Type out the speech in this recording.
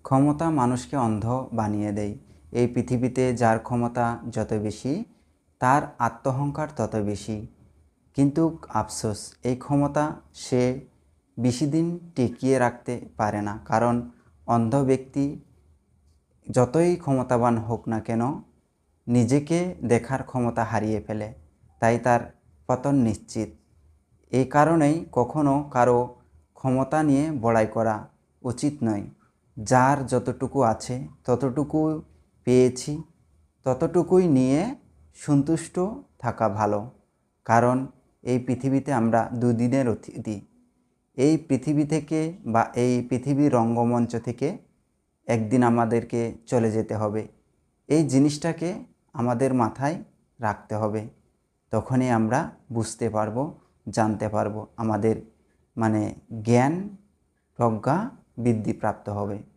ক্ষমতা মানুষকে অন্ধ বানিয়ে দেয়। এই পৃথিবীতে যার ক্ষমতা যত বেশি, তার আত্মহংকার তত বেশি। কিন্তু আফসোস, এই ক্ষমতা সে বেশি দিন টিকিয়ে রাখতে পারে না। কারণ অন্ধ ব্যক্তি যতই ক্ষমতাবান হোক না কেন, নিজেকে দেখার ক্ষমতা হারিয়ে ফেলে, তাই তার পতন নিশ্চিত। এই কারণেই কখনো কারো ক্ষমতা নিয়ে বড়াই করা উচিত নয়। যার যতটুকু আছে ততটুকু পেয়েছি, ততটুকুই নিয়ে সন্তুষ্ট থাকা ভালো। কারণ এই পৃথিবীতে আমরা দুদিনের অতিথি। এই পৃথিবী থেকে বা এই পৃথিবীর রঙ্গমঞ্চ থেকে একদিন আমাদেরকে চলে যেতে হবে। এই জিনিসটাকে আমাদের মাথায় রাখতে হবে। তখনই আমরা বুঝতে পারবো, জানতে পারবো, আমাদের জ্ঞান প্রজ্ঞা বৃদ্ধিপ্রাপ্ত হবে।